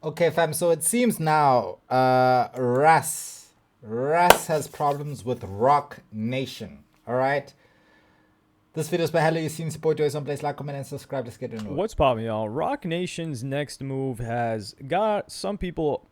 Okay, fam. So it seems now, Russ has problems with Roc Nation. All right. This video is by Hello. You seen support Dwayze Blaze, like, comment, and subscribe. Let's get into it. What's poppin', y'all? Roc Nation's next move has got some people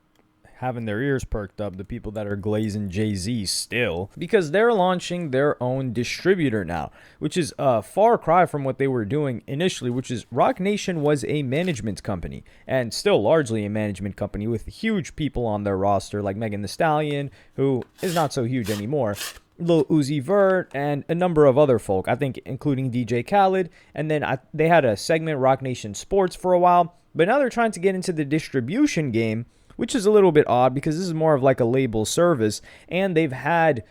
having their ears perked up, the people that are glazing Jay-Z still, because they're launching their own distributor now, which is a far cry from what they were doing initially, which is Roc Nation was a management company, and still largely a management company with huge people on their roster, like Megan Thee Stallion, who is not so huge anymore, Lil Uzi Vert, and a number of other folk, I think including DJ Khaled, and then they had a segment, Roc Nation Sports, for a while, but now they're trying to get into the distribution game, which is a little bit odd because this is more of like a label service, and they've had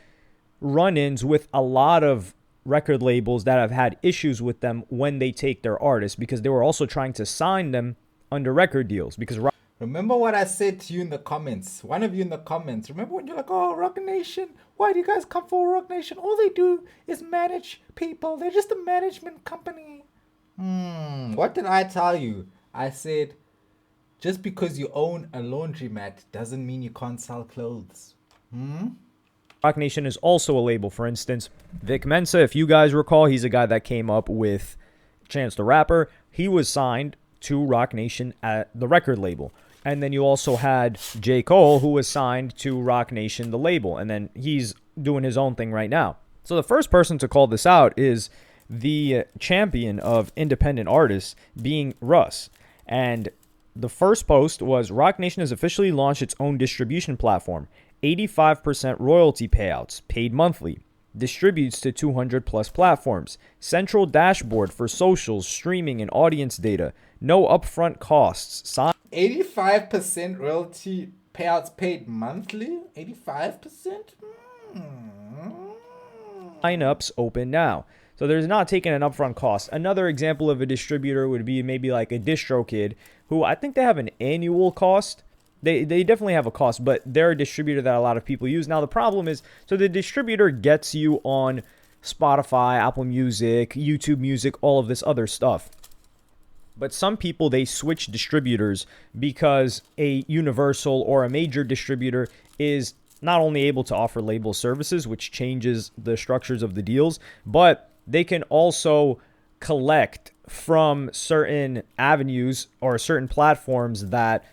run-ins with a lot of record labels that have had issues with them when they take their artists, because they were also trying to sign them under record deals. Because remember what I said to you in the comments? One of you in the comments. Remember when you're like, "Oh, Roc Nation, why do you guys come for Roc Nation? All they do is manage people. They're just a management company." What did I tell you? I said, just because you own a laundromat doesn't mean you can't sell clothes. Roc Nation is also a label. For instance, Vic Mensa, if you guys recall, he's a guy that came up with Chance the Rapper. He was signed to Roc Nation at the record label. And then you also had J. Cole, who was signed to Roc Nation, the label. And then he's doing his own thing right now. So the first person to call this out is the champion of independent artists, being RUSS. And the first post was, Roc Nation has officially launched its own distribution platform. 85% royalty payouts, paid monthly. Distributes to 200 plus platforms. Central dashboard for socials, streaming, and audience data. No upfront costs. 85% royalty payouts paid monthly? 85%? Sign-ups open now. So there's not taking an upfront cost. Another example of a distributor would be maybe like a DistroKid, who I think they have an annual cost. They definitely have a cost, but they're a distributor that a lot of people use. Now the problem is, so the distributor gets you on Spotify, Apple Music, YouTube Music, all of this other stuff. But some people, they switch distributors because a Universal or a major distributor is not only able to offer label services, which changes the structures of the deals, but they can also collect from certain avenues or certain platforms that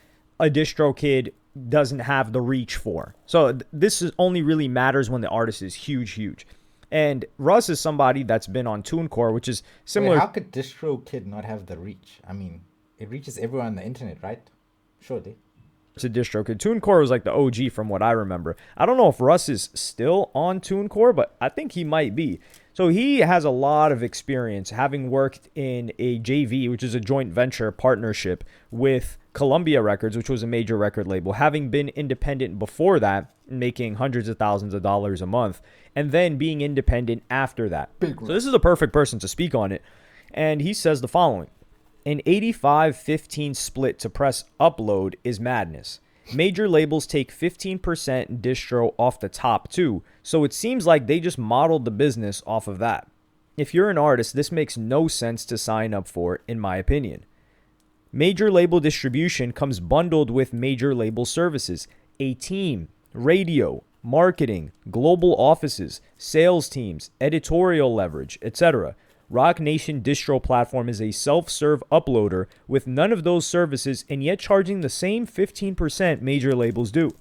a DistroKid doesn't have the reach for. So this only really matters when the artist is huge. And Russ is somebody that's been on TuneCore, which is similar. Wait, how could DistroKid not have the reach? I mean, it reaches everyone on the internet, right? Surely. To DistroKid. TuneCore was like the OG from what I remember. I don't know if Russ is still on TuneCore, but I think he might be. So he has a lot of experience having worked in a JV, which is a joint venture partnership with Columbia Records, which was a major record label, having been independent before that, making hundreds of thousands of dollars a month, and then being independent after that. So this is the perfect person to speak on it. And he says the following. An 85-15 split to press upload is madness. Major labels take 15% distro off the top too, so it seems like they just modeled the business off of that. If you're an artist, this makes no sense to sign up for, in my opinion. Major label distribution comes bundled with major label services, a team, radio, marketing, global offices, sales teams, editorial leverage, etc. Roc Nation distro platform is a self-serve uploader with none of those services and yet charging the same 15% major labels do.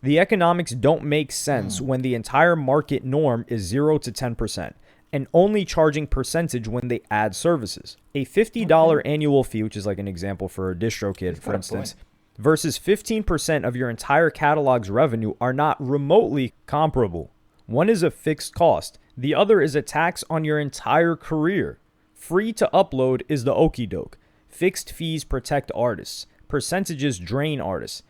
The economics don't make sense when the entire market norm is 0 to 10% and only charging percentage when they add services. A $50 annual fee, which is like an example for a DistroKid, for instance, versus 15% of your entire catalog's revenue are not remotely comparable. One is a fixed cost. The other is a tax on your entire career. Free to upload is the okie doke. Fixed fees protect artists. Percentages drain artists.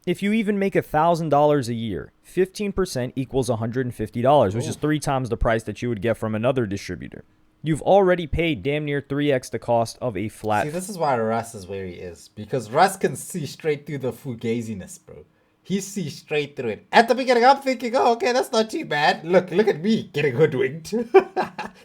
If you even make $1,000 a year, 15% equals $150, which is 3 times the price that you would get from another distributor. You've already paid damn near 3x the cost of a flat. See, this is why Russ is where he is. Because Russ can see straight through the fugaziness, bro. he sees straight through it. At the beginning, I'm thinking, oh, okay, that's not too bad. Look at me getting hoodwinked.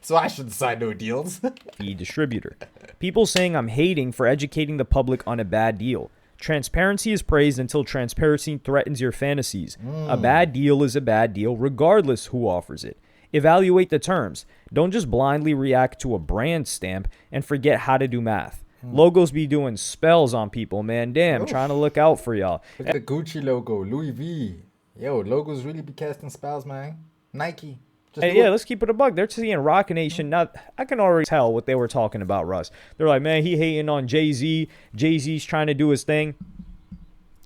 So I shouldn't sign no deals. The distributor. People saying I'm hating for educating the public on a bad deal. Transparency is praised until transparency threatens your fantasies. A bad deal is a bad deal regardless who offers it. Evaluate the terms. Don't just blindly react to a brand stamp and forget how to do math. Logos be doing spells on people, man. Damn, trying to look out for y'all. Look at the Gucci logo, Louis V. Yo, logos really be casting spells, man. Nike. Hey, yeah, let's keep it a buck. They're seeing Roc Nation. Now, I can already tell what they were talking about, Russ. They're like, man, he hating on Jay-Z. Jay-Z's trying to do his thing.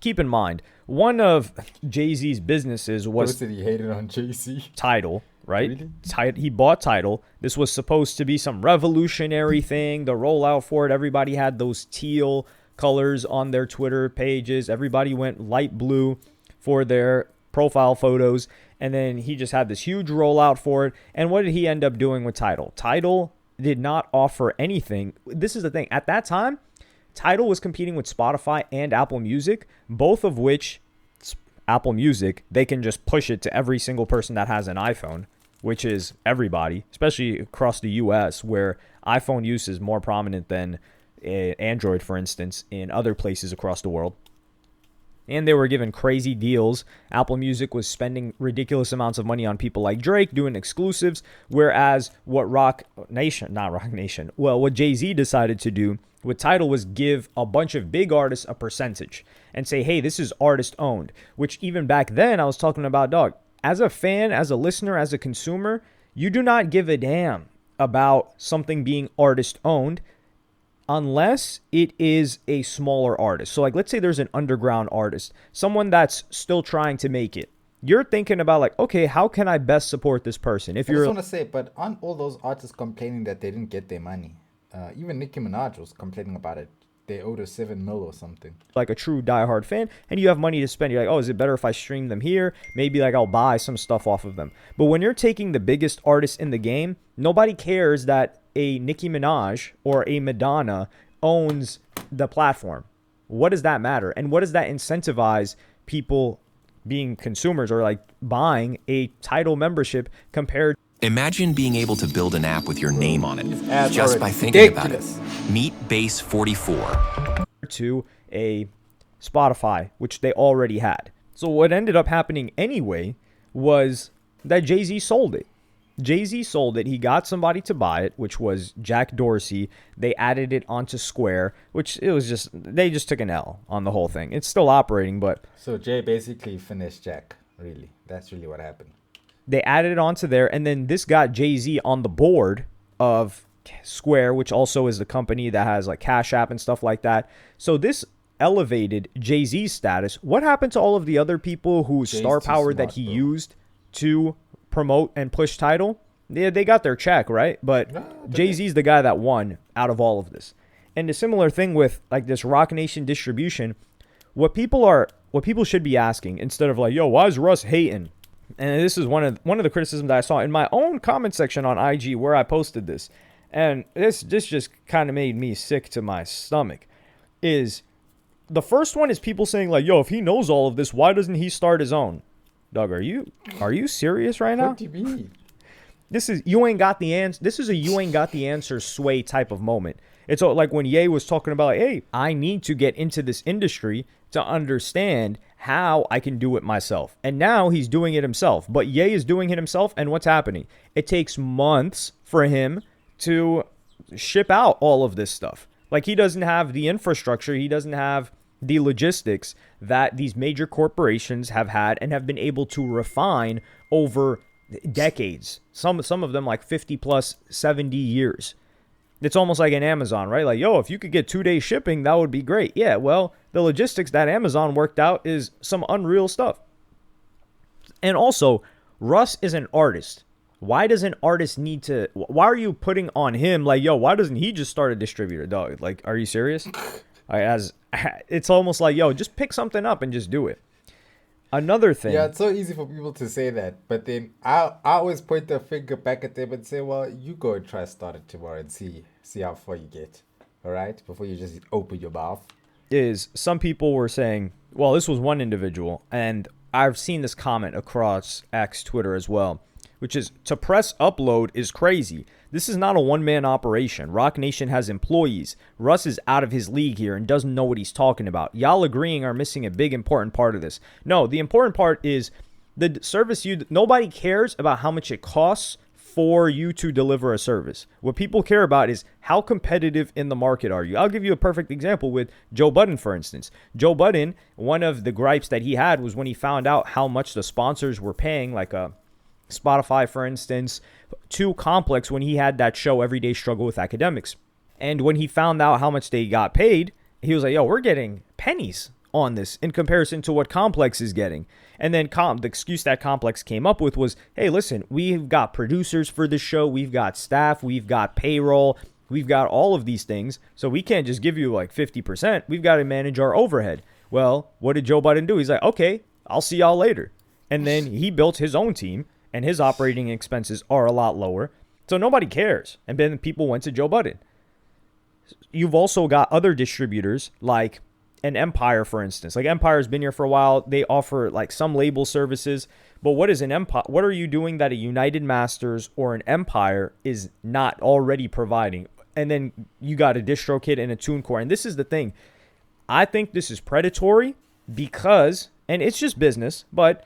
Keep in mind, one of Jay-Z's businesses was... he hated on Jay-Z? Tidal, right? Really? He bought Tidal. This was supposed to be some revolutionary thing. The rollout for it, everybody had those teal colors on their Twitter pages. Everybody went light blue for their profile photos. And then he just had this huge rollout for it. And what did he end up doing with Tidal? Tidal did not offer anything. This is the thing. At that time, Tidal was competing with Spotify and Apple Music, both of which, Apple Music, they can just push it to every single person that has an iPhone, which is everybody, especially across the US, where iPhone use is more prominent than Android, for instance, in other places across the world. And they were given crazy deals. Apple Music was spending ridiculous amounts of money on people like Drake doing exclusives, whereas what what Jay-Z decided to do with Tidal was give a bunch of big artists a percentage and say, hey, this is artist owned, which even back then I was talking about, dog, as a fan, as a listener, as a consumer, you do not give a damn about something being artist owned unless it is a smaller artist. So like, let's say there's an underground artist, someone that's still trying to make it. You're thinking about like, okay, how can I best support this person? If I you're, just want to say, but aren't all those artists complaining that they didn't get their money? Even Nicki Minaj was complaining about it. They owed her 7 mil or something. Like a true diehard fan, and you have money to spend. You're like, oh, is it better if I stream them here? Maybe like I'll buy some stuff off of them. But when you're taking the biggest artist in the game, nobody cares that a Nicki Minaj or a Madonna owns the platform. What does that matter? And what does that incentivize people being consumers or like buying a Tidal membership compared? Imagine being able to build an app with your name on it ads just are by thinking about it. ridiculous. Meet Base 44. To a Spotify, which they already had. So what ended up happening anyway was that Jay-Z sold it. Jay-Z sold it. He got somebody to buy it, which was Jack Dorsey. They added it onto Square, which it was just, they just took an L on the whole thing. It's still operating, but... So Jay basically finished Jack, really. That's really what happened. They added it onto there, and then this got Jay-Z on the board of Square, which also is the company that has like Cash App and stuff like that. So this elevated Jay-Z's status. What happened to all of the other people whose star power that he used to promote and push Tidal? They got their check, right? But Jay-Z's the guy that won out of all of this. And a similar thing with like this Roc Nation distribution. What people should be asking instead of like, yo, why is Russ hating? And this is one of the criticisms that I saw in my own comment section on IG where I posted this. And this just kind of made me sick to my stomach. Is the first one is people saying like, yo, if he knows all of this, why doesn't he start his own? Doug, are you serious right now? What do you mean? This is you ain't got the answer. This is a you ain't got the answer sway type of moment. It's like when Ye was talking about, like, hey, I need to get into this industry to understand how I can do it myself. And now he's doing it himself. But Ye is doing it himself, and what's happening? It takes months for him to ship out all of this stuff. Like, he doesn't have the infrastructure. He doesn't have the logistics that these major corporations have had and have been able to refine over decades. Some of them like 50 plus 70 years. It's almost like an Amazon, right? Like, yo, if you could get 2-day shipping, that would be great. Yeah, well, the logistics that Amazon worked out is some unreal stuff. And also, Russ is an artist. Why does an artist need to... Why are you putting on him, like, yo, why doesn't he just start a distributor, dog? Like, are you serious? It's almost like, yo, just pick something up and just do it. Another thing... Yeah, it's so easy for people to say that. But then I always point the finger back at them and say, well, you go and try start it tomorrow and see how far you get. All right? Before you just open your mouth. Is some people were saying, Well, this was one individual, and I've seen this comment across X, Twitter as well, which is, to press upload is crazy. This is not a one-man operation. Roc Nation has employees. Russ is out of his league here and doesn't know what he's talking about. Y'all agreeing are missing a big important part of this. No, the important part is the service nobody cares about how much it costs for you to deliver a service. What people care about is how competitive in the market are you. I'll give you a perfect example with Joe Budden, for instance. Joe Budden, one of the gripes that he had was when he found out how much the sponsors were paying, like a Spotify, for instance, to Complex when he had that show, Everyday Struggle with Academics. And when he found out how much they got paid, he was like, yo, we're getting pennies on this in comparison to what Complex is getting. And then the excuse that Complex came up with was, hey, listen, we've got producers for this show. We've got staff. We've got payroll. We've got all of these things. So we can't just give you like 50%. We've got to manage our overhead. Well, what did Joe Budden do? He's like, okay, I'll see y'all later. And then he built his own team, and his operating expenses are a lot lower. So nobody cares. And then people went to Joe Budden. You've also got other distributors like an Empire, for instance. Like Empire's been here for a while. They offer like some label services. But what is an Empire? What are you doing that a United Masters or an Empire is not already providing? And then you got a DistroKid and a TuneCore. And this is the thing. I think this is predatory because, and it's just business, but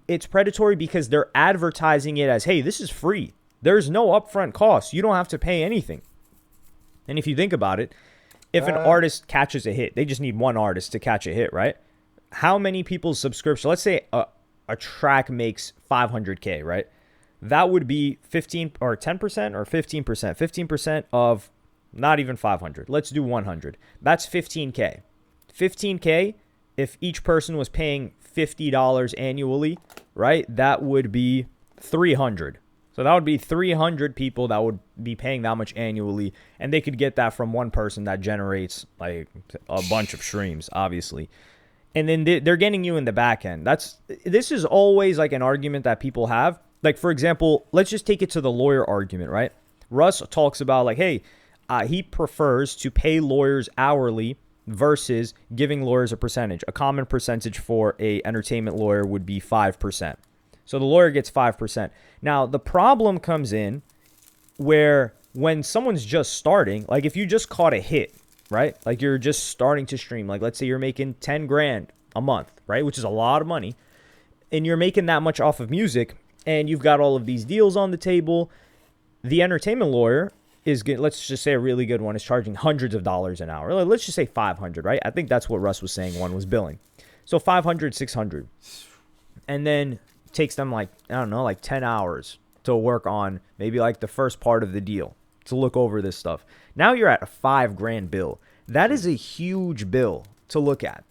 it's predatory because they're advertising it as, hey, this is free. There's no upfront cost. You don't have to pay anything. And if you think about it, if an artist catches a hit, they just need one artist to catch a hit, right? How many people's subscription, let's say a track makes 500K, right? That would be 15 or 10% or 15%. 15% of not even 500. Let's do 100. That's 15K. 15K, if each person was paying $50 annually, right? That would be 300. So that would be 300 people that would be paying that much annually, and they could get that from one person that generates like a bunch of streams, obviously. And then they're getting you in the back end. This is always like an argument that people have. Like, for example, let's just take it to the lawyer argument, right? Russ talks about like, hey, he prefers to pay lawyers hourly versus giving lawyers a percentage. A common percentage for a entertainment lawyer would be 5%. So the lawyer gets 5%. Now, the problem comes in where when someone's just starting, like if you just caught a hit, right? Like you're just starting to stream. Like let's say you're making 10 grand a month, right? Which is a lot of money. And you're making that much off of music and you've got all of these deals on the table. The entertainment lawyer is good. Let's just say a really good one is charging hundreds of dollars an hour. Let's just say 500, right? I think that's what Russ was saying one was billing. So 500, 600. And then takes them like, I don't know, like 10 hours to work on maybe like the first part of the deal to look over this stuff. Now you're at a $5,000 bill. That is a huge bill to look at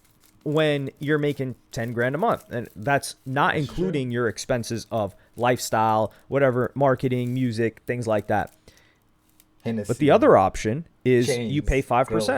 when you're making 10 grand a month. And that's not including your expenses of lifestyle, whatever, marketing, music, things like that. Hennessy, but the other option is chains, you pay 5%. girls.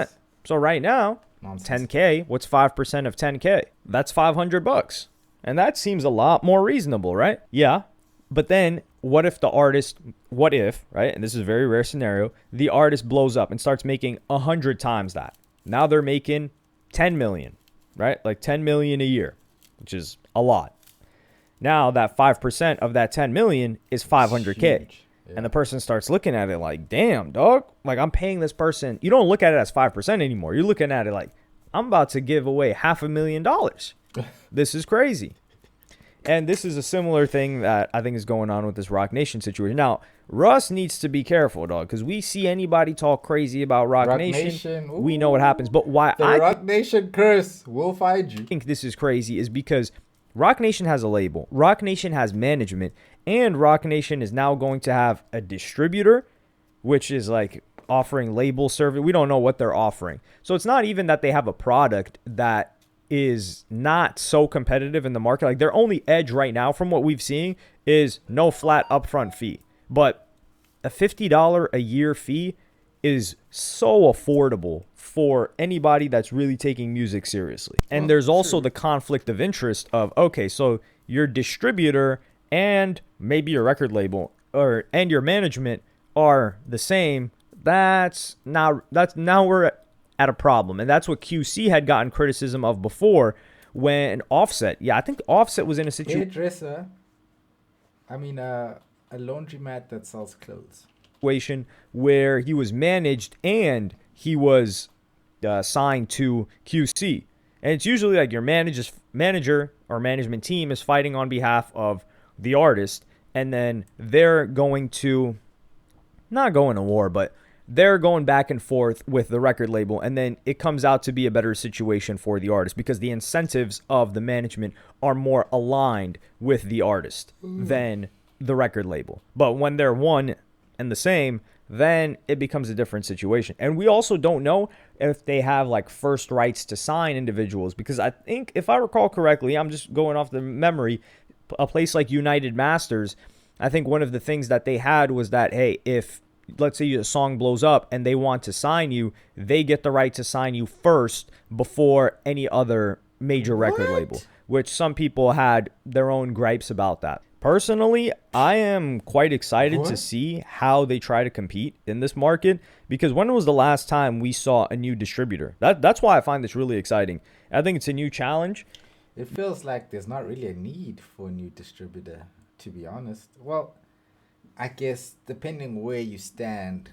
So right now, Nonsense. 10K, what's 5% of 10K? That's $500. And that seems a lot more reasonable, right? Yeah. But then what if, right? And this is a very rare scenario. The artist blows up and starts making 100 times that. Now they're making 10 million, right? Like 10 million a year, which is a lot. Now that 5% of that 10 million is 500K. Yeah. And the person starts looking at it like, damn, dog, like I'm paying this person. You don't look at it as 5% anymore. You're looking at it like, I'm about to give away $500,000. This is crazy. And this is a similar thing that I think is going on with this Roc Nation situation. Now, Russ needs to be careful, dog, because we see anybody talk crazy about Roc Nation. We know what happens. But why the Roc Nation curse will find you. I think this is crazy is because Roc Nation has a label. Roc Nation has management. And Roc Nation is now going to have a distributor, which is like offering label service. We don't know what they're offering. So it's not even that they have a product that is not so competitive in the market. Like their only edge right now from what we've seen is no flat upfront fee. But a $50 a year fee is so affordable for anybody that's really taking music seriously. And there's also the conflict of interest of, okay, so your distributor and maybe your record label and your management are the same. Now we're at a problem. And that's what QC had gotten criticism of before when Offset, I think Offset was in a situation Hairdresser. I mean, a laundromat that sells clothes. where he was managed and he was signed to QC. And it's usually like your manager or management team is fighting on behalf of the artist, and then they're going to, not going to war, but they're going back and forth with the record label, and then it comes out to be a better situation for the artist because the incentives of the management are more aligned with the artist than the record label. But when they're one and the same, then it becomes a different situation. And we also don't know if they have like first rights to sign individuals, because I think, if I recall correctly, I'm just going off the memory, a place like United Masters, I think one of the things that they had was that, hey, if let's say a song blows up and they want to sign you, they get the right to sign you first before any other major record label, which some people had their own gripes about that. Personally, I am quite excited to see how they try to compete in this market, because when was the last time we saw a new distributor? That's why I find this really exciting. I think it's a new challenge. It feels like there's not really a need for a new distributor, to be honest. Well, I guess depending where you stand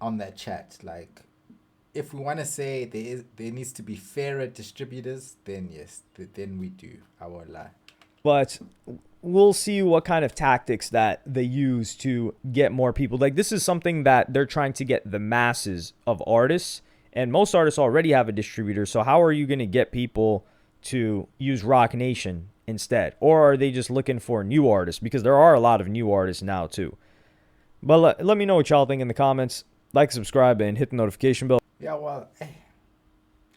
on that chat, like if we want to say there needs to be fairer distributors, then yes, then we do. I won't lie. But we'll see what kind of tactics that they use to get more people. Like, this is something that they're trying to get the masses of artists, and most artists already have a distributor. So how are you going to get people to use Roc Nation instead? Or are they just looking for new artists? Because there are a lot of new artists now too. But let me know what y'all think in the comments. Like, subscribe, and hit the notification bell. Yeah, well,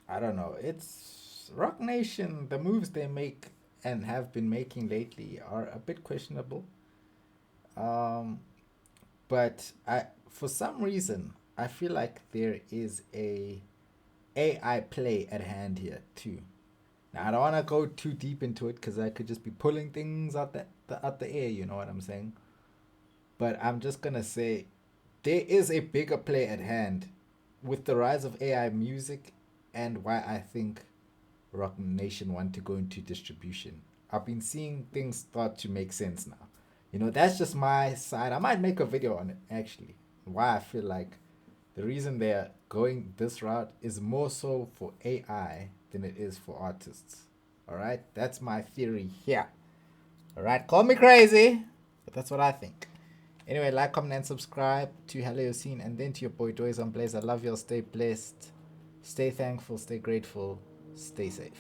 I don't know. It's Roc Nation. The moves they make and have been making lately are a bit questionable. But for some reason, I feel like there is a AI play at hand here too. Now, I don't want to go too deep into it because I could just be pulling things out the air, you know what I'm saying? But I'm just going to say there is a bigger play at hand with the rise of AI music, and why I think Roc Nation want to go into distribution. I've been seeing things start to make sense now. You know, that's just my side. I might make a video on it, actually. Why I feel like the reason they're going this route is more so for AI than it is for artists. All right? That's my theory here. All right? Call me crazy, but that's what I think. Anyway, like, comment, and subscribe to Hello Scene, and then to your boy Dwayze A Coffee. I love y'all. Stay blessed. Stay thankful. Stay grateful. Stay safe.